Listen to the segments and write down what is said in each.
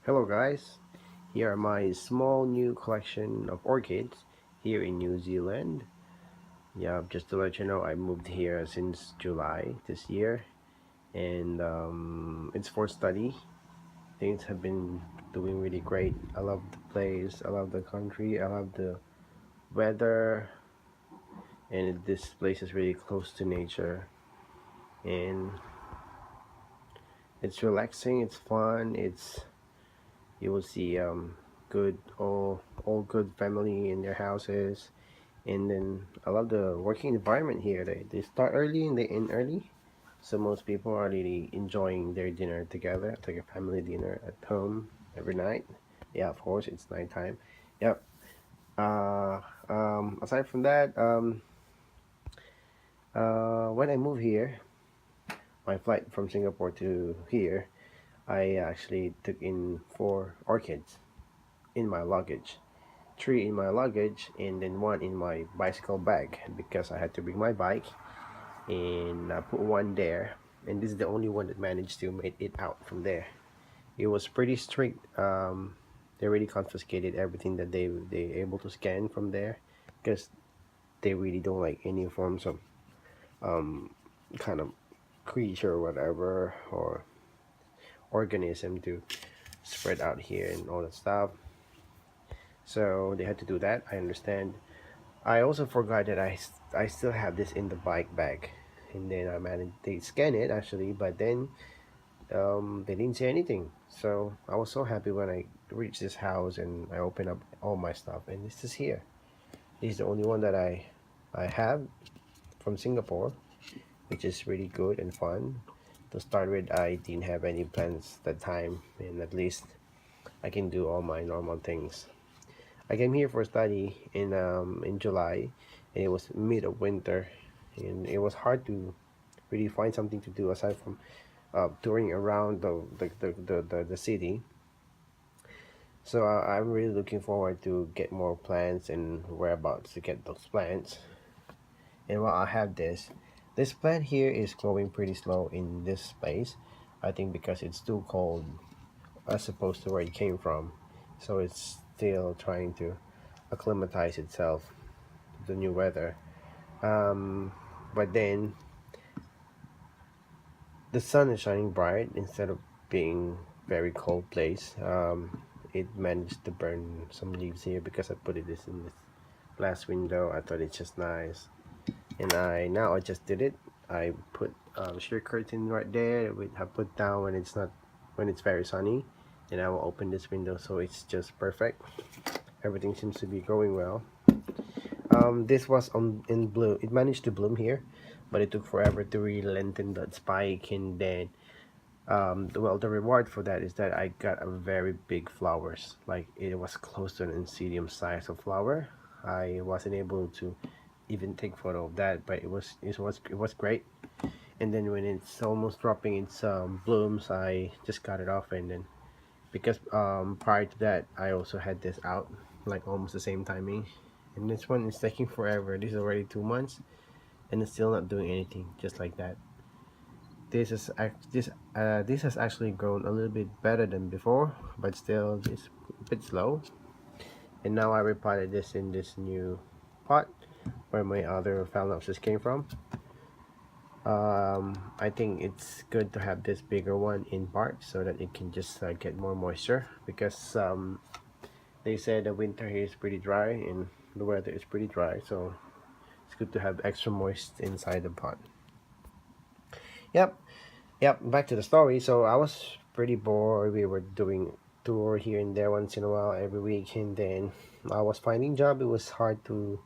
Hello guys, here are my small new collection of orchids here in New Zealand. Yeah, just to let you know, I moved here since July this year, and it's for study. Things have been doing really great. I love the place, I love the country, I love the weather, and this place is really close to nature, and it's relaxing, it's fun, it's you will see good all good family in their houses. And then I love the working environment here. They start early and they end early, so most people are really enjoying their dinner together, like a family dinner at home every night. Yeah, of course it's nighttime. Yep. Aside from that, when I moved here, my flight from Singapore to here, I actually took in 4 orchids in my luggage, 3 in my luggage, and then 1 in my bicycle bag because I had to bring my bike, and I put 1 there, and this is the only one that managed to make it out from there. It was pretty strict. They really confiscated everything that they able to scan from there because they really don't like any forms of um, kind of creature or whatever or organism to spread out here and all that stuff. So they had to do that. I understand. I also forgot that I still have this in the bike bag, and then I managed they scan it actually, but then they didn't say anything. So I was so happy when I reached this house and I opened up all my stuff, and this is here. This is the only one that I have from Singapore, which is really good and fun. To start with, I didn't have any plans that time, and at least I can do all my normal things. I came here for study in July, and it was mid of winter, and it was hard to really find something to do aside from touring around the city. So I'm really looking forward to get more plants and whereabouts to get those plants. And while I have this plant here is growing pretty slow in this place. I think because it's too cold as opposed to where it came from. So it's still trying to acclimatize itself to the new weather. Um, but then the sun is shining bright instead of being very cold place. It managed to burn some leaves here because I put it this in this glass window. I thought it's just nice, and I just did it. I put sheer curtain right there, which I put down when it's very sunny, and I will open this window so it's just perfect. Everything seems to be going well. This was on in bloom. It managed to bloom here, but it took forever to really lengthen that spike, and then the reward for that is that I got a very big flowers, like it was close to an insidium size of flower. I wasn't able to even take photo of that, but it was great. And then when it's almost dropping its blooms, I just cut it off. And then because prior to that I also had this out like almost the same timing, and this one is taking forever. This is already 2 months and it's still not doing anything, just like that. This has actually grown a little bit better than before, but still it's a bit slow. And now I repotted this in this new pot where my other phalaenopsis came from. I think it's good to have this bigger one in part so that it can just get more moisture, because they said the winter here is pretty dry and the weather is pretty dry, so it's good to have extra moist inside the pot. Yep. Yep, back to the story. So I was pretty bored. We were doing tour here and there once in a while every week, and then I was finding job. It was hard to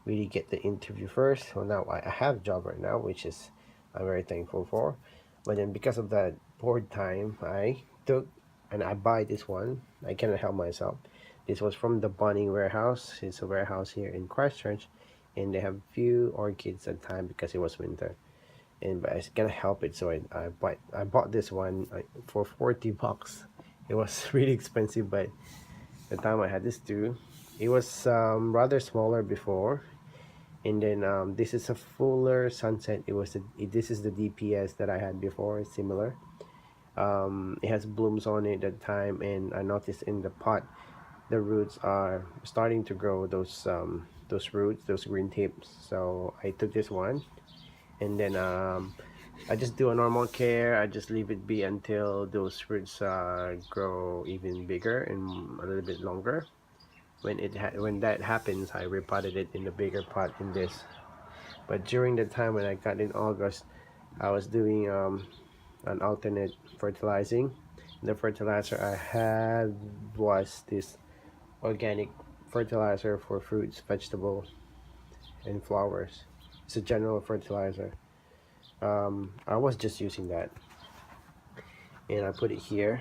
really get the interview first. Well, now I have a job right now, which is I'm very thankful for. But then because of that board time, I took and I buy this one. I cannot help myself. This was from the Bunning Warehouse. It's a warehouse here in Christchurch, and they have few orchids at time because it was winter, and but I can't help it. So I bought this one for $40. It was really expensive, but the time I had this too, it was rather smaller before. And then this is a fuller sunset. This is the DPS that I had before. It's similar. It has blooms on it at the time, and I noticed in the pot the roots are starting to grow those roots, those green tips. So I took this one, and then I just do a normal care. I just leave it be until those roots grow even bigger and a little bit longer. When that happens, I repotted it in a bigger pot in this. But during the time when I got in August, I was doing an alternate fertilizing. The fertilizer I had was this organic fertilizer for fruits, vegetables, and flowers. It's a general fertilizer. I was just using that, and I put it here.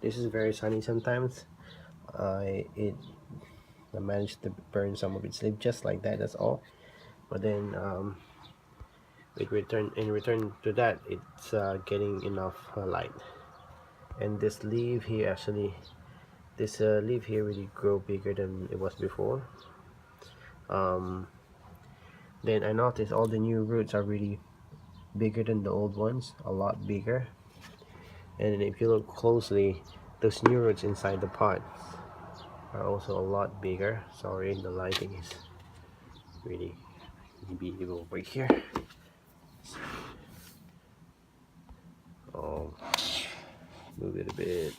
This is very sunny sometimes. I managed to burn some of its leaf just like that. That's all. But then in return to that, it's getting enough light. And this leaf here actually, this leaf here really grow bigger than it was before. Um, then I noticed all the new roots are really bigger than the old ones, a lot bigger. And if you look closely, those new roots inside the pot are also a lot bigger. Sorry, the lighting is really maybe evil over here. Oh, move it a bit.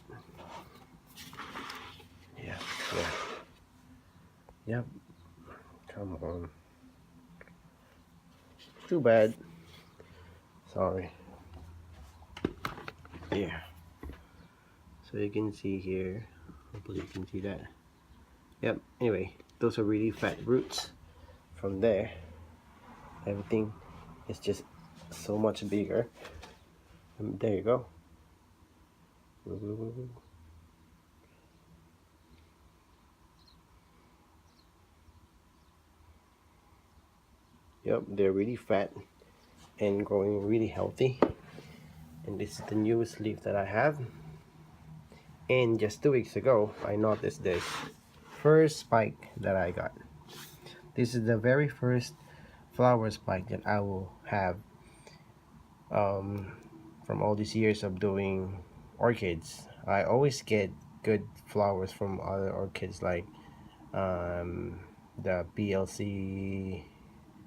Yeah, yeah, yep. Come on. Too bad. Sorry. Yeah. So you can see here. Hopefully you can see that. Yep. Anyway, those are really fat roots. From there, everything is just so much bigger. And there you go. Yep, they're really fat and growing really healthy. And this is the newest leaf that I have. And just 2 weeks ago, I noticed this first spike that I got. This is the very first flower spike that I will have from all these years of doing orchids. I always get good flowers from other orchids like the PLC,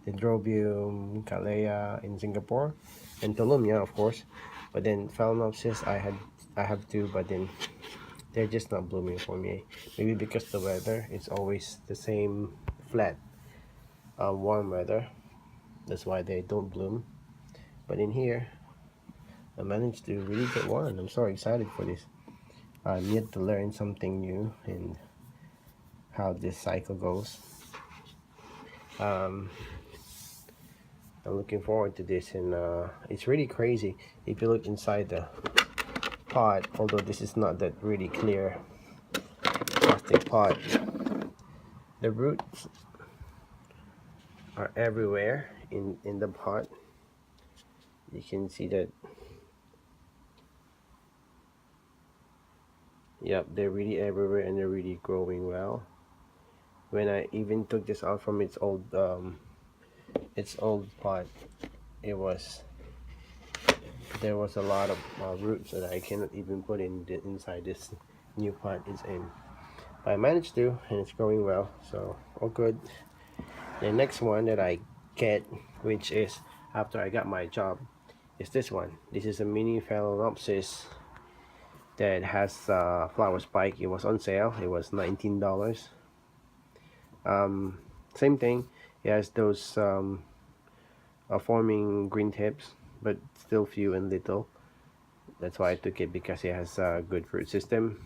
Dendrobium, Calea in Singapore, and Tolumnia, of course. But then Phalaenopsis, I have two, but then they're just not blooming for me. Maybe because the weather is always the same flat, warm weather. That's why they don't bloom. But in here, I managed to really get one. I'm so excited for this. I'm yet to learn something new and how this cycle goes. Um, I'm looking forward to this, and it's really crazy if you look inside the pot. Although this is not that really clear plastic pot, the roots are everywhere in the pot. You can see that. Yep, they're really everywhere and they're really growing well. When I even took this out from its old pot, it was there was a lot of roots that I cannot even put inside this new pot it's in. But I managed to, and it's growing well, so all good. The next one that I get, which is after I got my job, is this one. This is a mini Phalaenopsis that has flower spike. It was on sale. It was $19. Same thing. It has those forming green tips, but still few and little. That's why I took it, because it has a good fruit system.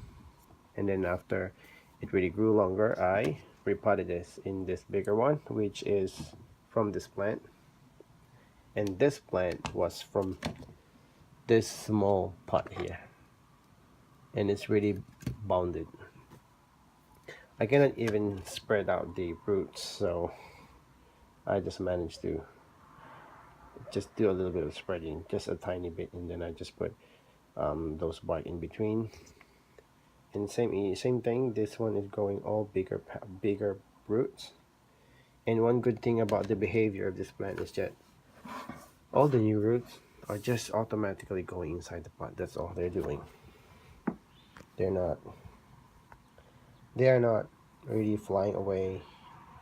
And then after it really grew longer, I repotted this in this bigger one, which is from this plant. And this plant was from this small pot here, and it's really bounded. I cannot even spread out the roots, so I just managed to just do a little bit of spreading, just a tiny bit, and then I just put those bark in between. And same thing, this one is growing all bigger roots. And one good thing about the behavior of this plant is that all the new roots are just automatically going inside the pot. That's all they're doing. They're not they are not really flying away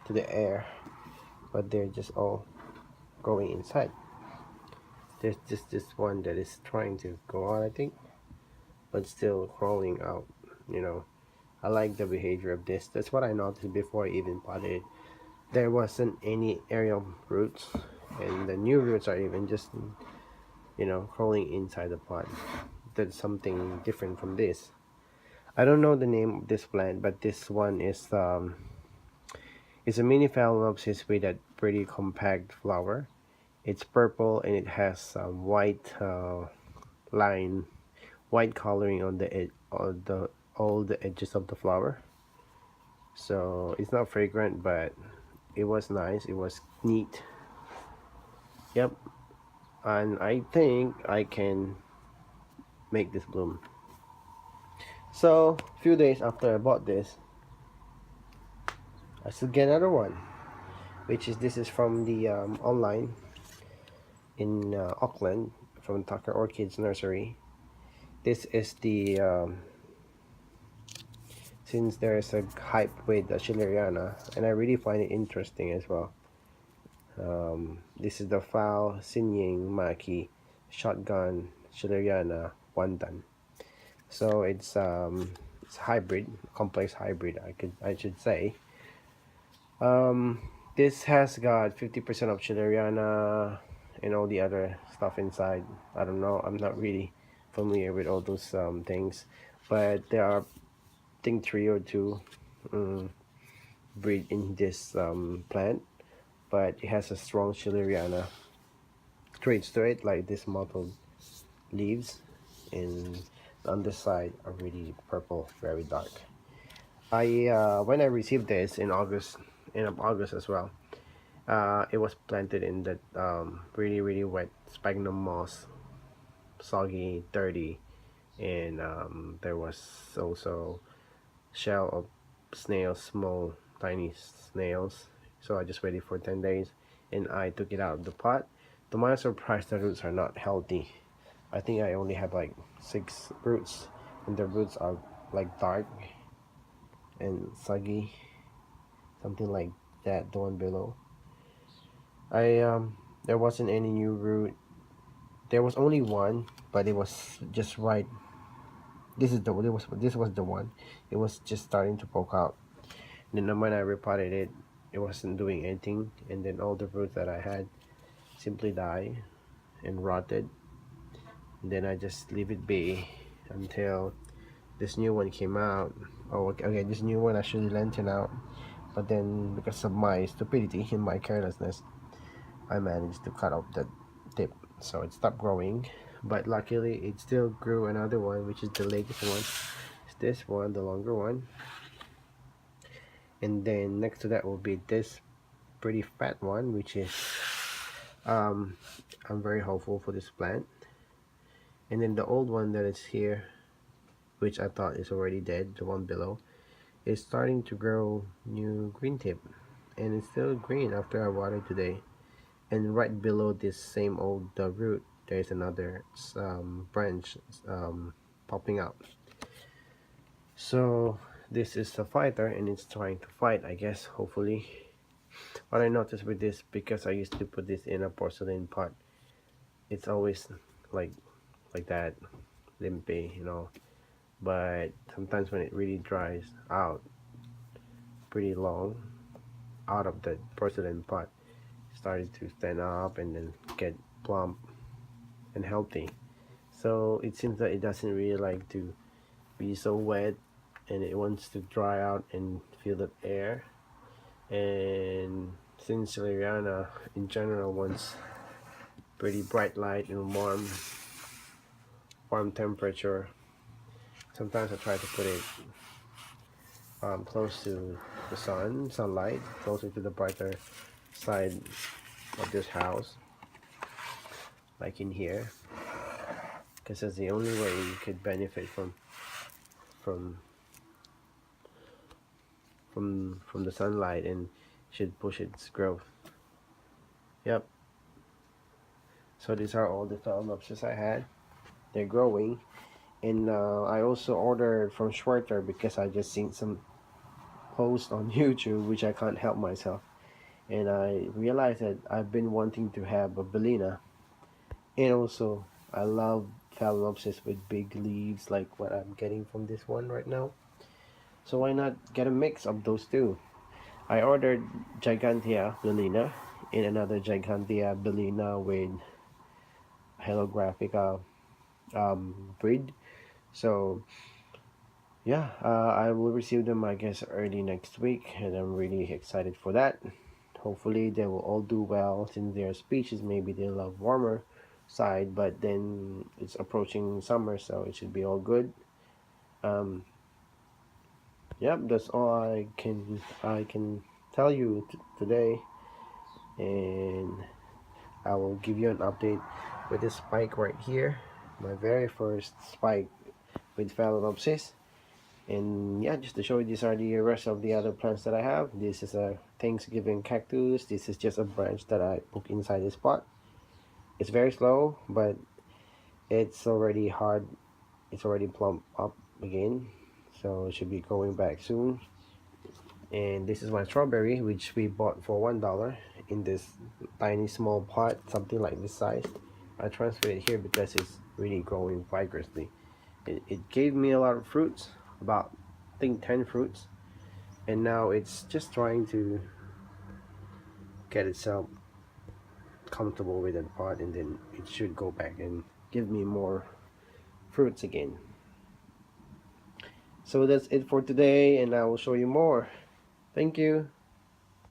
to the air, but they're just all going inside. There's just this one that is trying to go out, I think, but still crawling out, you know. I like the behavior of this. That's what I noticed before I even potted it. There wasn't any aerial roots, and the new roots are even just, crawling inside the pot. That's something different from this. I don't know the name of this plant, but this one is it's a mini phalaenopsis with that pretty compact flower. It's purple and it has some white line, white coloring on the edge, on the all the edges of the flower. So it's not fragrant, but it was nice. It was neat. Yep, and I think I can make this bloom. So a few days after I bought this, I still get another one, which is this is from the online in Auckland from Tucker Orchids Nursery. This is the since there's a hype with the Schilleriana, and I really find it interesting as well. This is the Fal Sinying Maki Shotgun Schilleriana Wandan. So it's hybrid, complex hybrid. I should say. This has got 50% of Schilleriana and all the other stuff inside. I don't know. I'm not really familiar with all those things, but there are, I think, 3 or 2 breed in this plant, but it has a strong Schilleriana traits to it, like this mottled leaves, and the underside are really purple, very dark. When I received this in August, end of August as well, it was planted in that really wet sphagnum moss, soggy, dirty, and there was also shell of snails, small tiny snails. So I just waited for 10 days and I took it out of the pot. To my surprise, the roots are not healthy. I think I only have like 6 roots, and the roots are like dark and soggy, something like that, the one below. There wasn't any new root. There was only one, but it was just right. This was the one. It was just starting to poke out. And then when I repotted it, it wasn't doing anything, and then all the roots that I had simply died and rotted. And then I just leave it be until this new one came out. Oh, okay, this new one actually lengthened out, but then because of my stupidity and my carelessness, I managed to cut off the tip, so it stopped growing. But luckily, it still grew another one, which is the latest one. It's this one, the longer one, and then next to that will be this pretty fat one, which is I'm very hopeful for this plant. And then the old one that is here, which I thought is already dead, the one below, is starting to grow new green tip, and it's still green after I watered today. And right below this same old root, there's another branch popping out. So this is a fighter, and it's trying to fight, I guess, hopefully. What I noticed with this, because I used to put this in a porcelain pot, it's always like that, limpy, but sometimes when it really dries out pretty long out of the porcelain pot, it started to stand up and then get plump and healthy. So it seems that it doesn't really like to be so wet, and it wants to dry out and feel that air. And since Liliana in general wants pretty bright light and warm temperature, sometimes I try to put it close to the sunlight, closer to the brighter side of this house, like in here, because that's the only way you could benefit from the sunlight, and should push its growth. Yep. So these are all the phalaenopsis I had. They're growing. And I also ordered from Schwerter because I just seen some post on YouTube which I can't help myself. And I realized that I've been wanting to have a Belina. And also, I love phalaenopsis with big leaves like what I'm getting from this one right now. So why not get a mix of those two? I ordered Gigantea Belina and another Gigantea Belina with holographic breed. So yeah, I will receive them, I guess, early next week, and I'm really excited for that. Hopefully, they will all do well since their species maybe they love warmer side, but then it's approaching summer, so it should be all good. Um, yep, that's all I can tell you today, and I will give you an update with this spike right here, my very first spike with Phalaenopsis. And yeah, just to show you, these are the rest of the other plants that I have. This is a Thanksgiving cactus. This is just a branch that I put inside this pot. It's very slow, but it's already hard. It's already plump up again, so it should be going back soon. And this is my strawberry, which we bought for $1 in this tiny small pot, something like this size. I transferred it here because it's really growing vigorously. It gave me a lot of fruits, about I think 10 fruits, and now it's just trying to get itself comfortable with that pot, and then it should go back and give me more fruits again. So that's it for today, and I will show you more. Thank you.